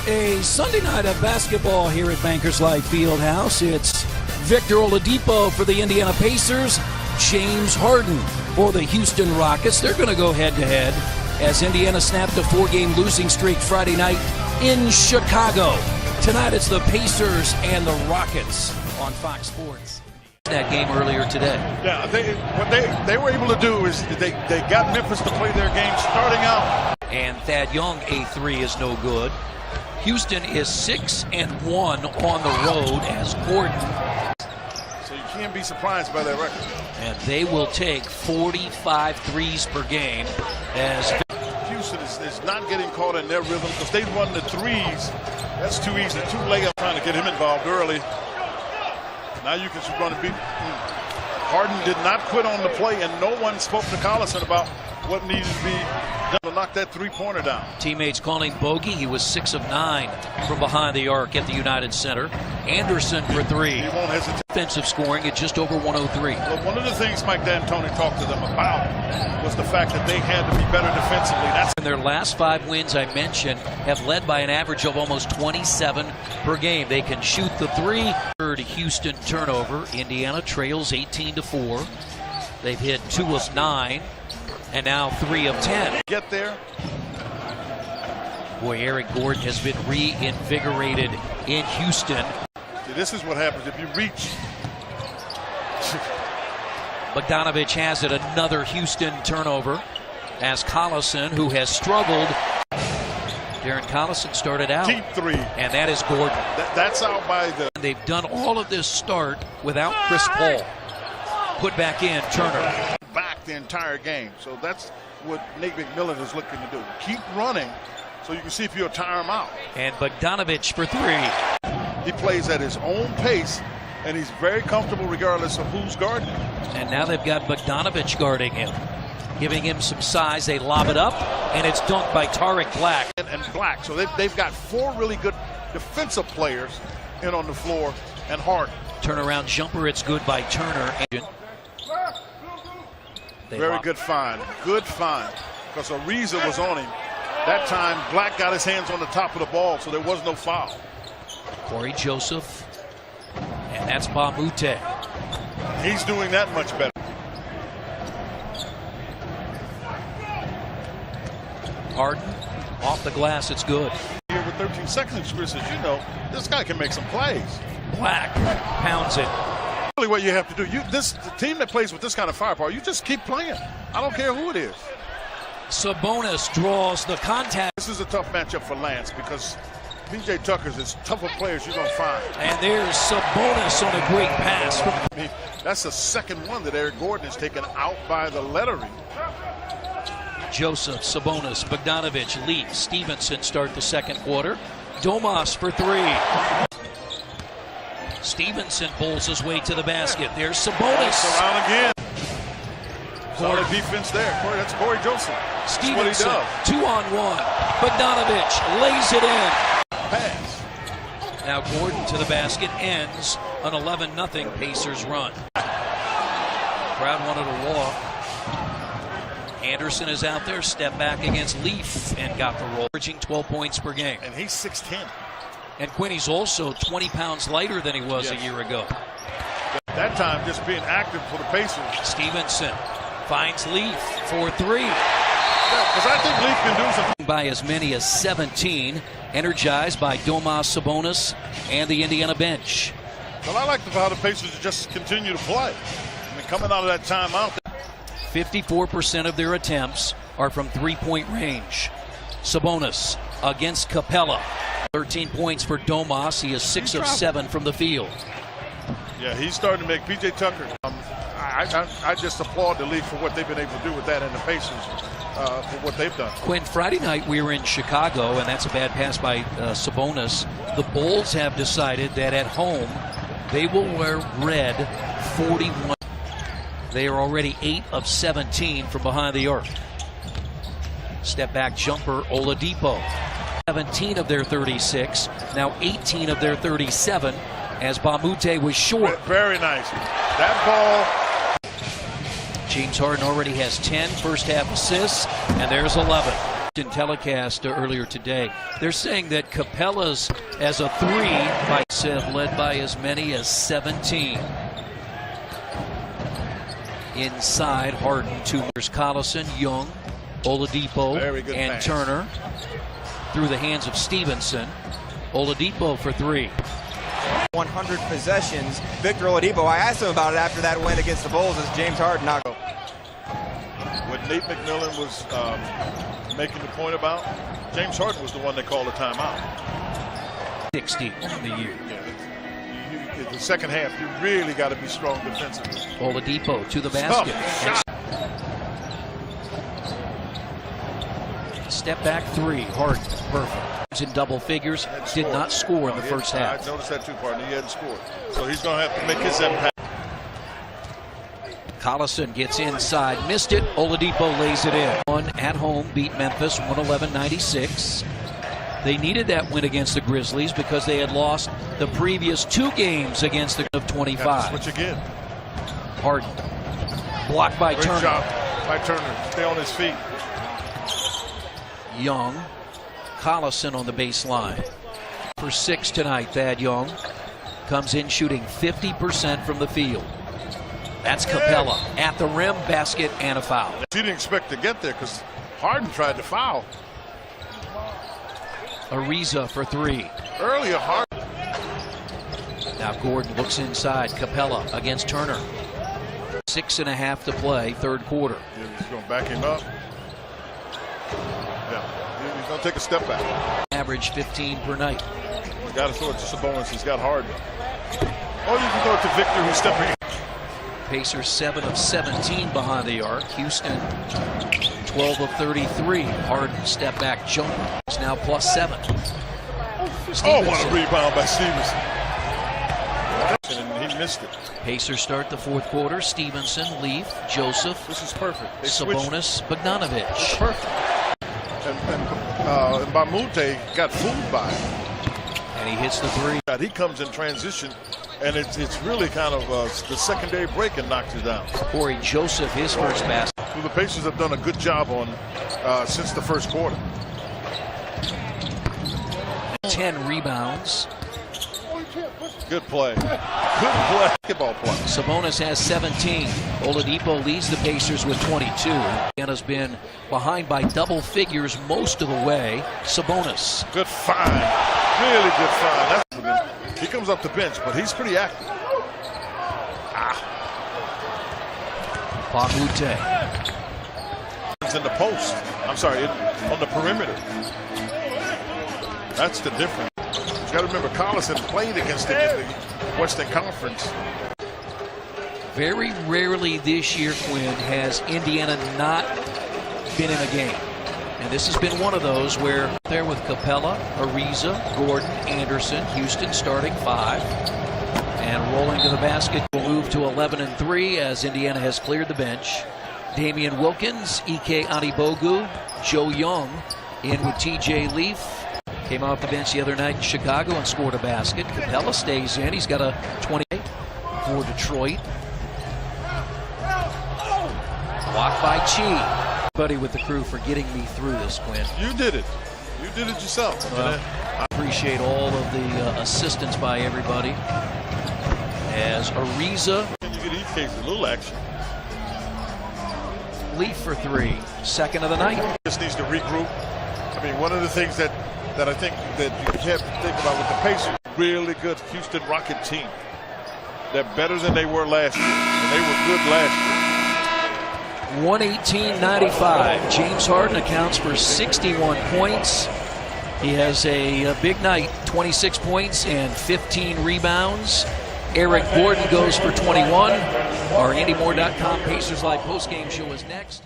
A Sunday night of basketball here at Bankers Life Fieldhouse. It's Victor Oladipo for the Indiana Pacers, James Harden for the Houston Rockets. They're going to go head-to-head as Indiana snapped a 4-game losing streak Friday night in Chicago. Tonight it's the Pacers and the Rockets on Fox Sports. That game earlier today. Yeah, what they were able to do is they got Memphis to play their game starting out. And Thad Young, a 3 is no good. Houston is 6-1 on the road as Gordon. So you can't be surprised by that record. And they will take 45 threes per game as Houston is not getting caught in their rhythm because they run the threes. That's too easy. 2 layups trying to get him involved early. Now you can run a beat. Harden did not quit on the play, and no one spoke to Collison about what needed to be done to knock that 3-pointer down. Teammates calling bogey. He was 6 of 9 from behind the arc at the United Center. Anderson for 3. He won't hesitate. Defensive scoring at just over 103. Well, one of the things Mike D'Antoni talked to them about was the fact that they had to be better defensively. That's In their last 5 wins I mentioned have led by an average of almost 27 per game. They can shoot the 3. Third Houston turnover. Indiana trails 18-4. They've hit 2 of 9 and now 3 of 10. get there. Boy, Eric Gordon has been reinvigorated in Houston. See, this is what happens if you reach. Bogdanovich has it, another Houston turnover as Collison, who has struggled. Darren Collison started out. Deep 3. And that is Gordon. That's out by the. They've done all of this start without Chris Paul. Put back in Turner. Back the entire game. So that's what Nate McMillan is looking to do. Keep running so you can see if you'll tire him out. And Bogdanovich for 3. He plays at his own pace, and he's very comfortable regardless of who's guarding him. And now they've got Bogdanovich guarding him, giving him some size. They lob it up, and it's dunked by Tariq Black. And Black. So they've got 4 really good defensive players in on the floor, and Harden. Turnaround jumper, it's good by Turner. Very good find. Good find. Because Ariza was on him. That time, Black got his hands on the top of the ball, so there was no foul. Corey Joseph. And that's Bamute. He's doing that much better. Harden off the glass, it's good. Here with 13 seconds, Chris, as you know, this guy can make some plays. Black pounds it. Really what you have to do, the team that plays with this kind of firepower, you just keep playing. I don't care who it is. Sabonis draws the contact. This is a tough matchup for Lance because P.J. Tucker's as tough of players you're going to find. And there's Sabonis on a great pass. I mean, that's the second one that Eric Gordon has taken out by the lettering. Joseph, Sabonis, Bogdanovich, Lee, Stevenson start the second quarter. Domas for 3. Stevenson pulls his way to the basket. There's Sabonis. Around again. Solid defense there. That's Corey Joseph. Stevenson, 2-on-1. Bogdanovich lays it in. Pass. Now Gordon to the basket, ends an 11-0 Pacers run. Crowd wanted a walk. Anderson is out there, step back against Leaf and got the roll. Averaging 12 points per game. And he's 6'10". And Quinney's also 20 pounds lighter than he was a year ago. That time just being active for the Pacers. Stevenson finds Leaf for 3. Because I think Leaf can do something. By as many as 17, energized by Domas Sabonis and the Indiana bench. Well, I like how the Pacers just continue to play. I mean, coming out of that timeout. 54% of their attempts are from 3-point range. Sabonis against Capella. 13 points for Domas. He is 6 of 7 from the field. Yeah, he's starting to make P.J. Tucker. I just applaud the league for what they've been able to do with that and the Pacers for what they've done. Quinn, Friday night we were in Chicago, and that's a bad pass by Sabonis. The Bulls have decided that at home they will wear red 41. They are already 8 of 17 from behind the arc. Step back jumper, Oladipo. 17 of their 36, now 18 of their 37, as Bamute was short. Very nice. That ball. James Harden already has 10 first half assists, and there's 11. In telecast earlier today, they're saying that Capella's as a 3 by Seth led by as many as 17. Inside, Harden, 2. There's Collison, Young, Oladipo, and pass. Turner through the hands of Stevenson. Oladipo for 3. 100 possessions. Victor Oladipo, I asked him about it after that win against the Bulls as James Harden knocked. What Nate McMillan was making the point about, James Harden was the one that called the timeout. 60 on the year. Yeah, the second half, you really got to be strong defensively. Oladipo to the basket. Step back 3, Harden, perfect. In double figures, did not score in the first half. I noticed that too, partner. He hadn't scored. So he's going to have to make his impact. Collison gets inside, missed it. Oladipo lays it in. One at home, beat Memphis 111-96. They needed that win against the Grizzlies because they had lost the previous 2 games against the of 25. Switch again. Harden blocked by Great Turner. job by Turner. Stay on his feet. Young, Collison on the baseline. For 6 tonight, Thad Young comes in shooting 50% from the field. That's Capella at the rim, basket, and a foul. He didn't expect to get there because Harden tried to foul. Ariza for 3. Earlier, Harden. Now Gordon looks inside. Capella against Turner. 6.5 to play, third quarter. Yeah, he's going to back him up. Yeah, he's going to take a step back. Average 15 per night. He's got to throw it to Sabonis. He's got Harden. Or you can throw it to Victor, who's stepping in. Pacers 7 of 17 behind the arc. Houston 12 of 33. Harden step back jumper. It's now +7. Oh, what a rebound by Stevenson. And he missed it. Pacers start the fourth quarter. Stevenson, Leaf, Joseph. This is perfect. They Sabonis, Bogdanovic. It's perfect. And Bamute got fooled by it. And he hits the 3. He comes in transition, and it's really kind of the secondary break and knocks it down. Corey Joseph, his first basket. Who the Pacers have done a good job on since the first quarter. 10 rebounds. Good play. Good play. Basketball play. Sabonis has 17. Oladipo leads the Pacers with 22. Indiana's been behind by double figures most of the way. Sabonis. Good find. Really good find. That's, he comes up the bench, but he's pretty active. Bamute. It's in the post. I'm sorry, on the perimeter. That's the difference. You got to remember, Collison played against him in the Western Conference. Very rarely this year, Quinn, has Indiana not been in a game. And this has been one of those where there with Capella, Ariza, Gordon, Anderson, Houston starting 5. And rolling to the basket will move to 11-3 as Indiana has cleared the bench. Damian Wilkins, Ike Anigbogu, Joe Young in with TJ Leaf. Came off the bench the other night in Chicago and scored a basket. Capella stays in. He's got a 28 for Detroit. Blocked by Chi. Buddy with the crew for getting me through this, Quinn. You did it. You did it yourself. Well, I appreciate all of the assistance by everybody. As Ariza. You get Ike a little action. Leaf for 3. Second of the night. Just needs to regroup. I mean, one of the things that I think that you have to think about with the Pacers, really good Houston Rocket team. They're better than they were last year, and they were good last year. 118-95. James Harden accounts for 61 points. He has a big night, 26 points and 15 rebounds. Eric Gordon goes for 21. Our AndyMoore.com Pacers Live postgame show is next.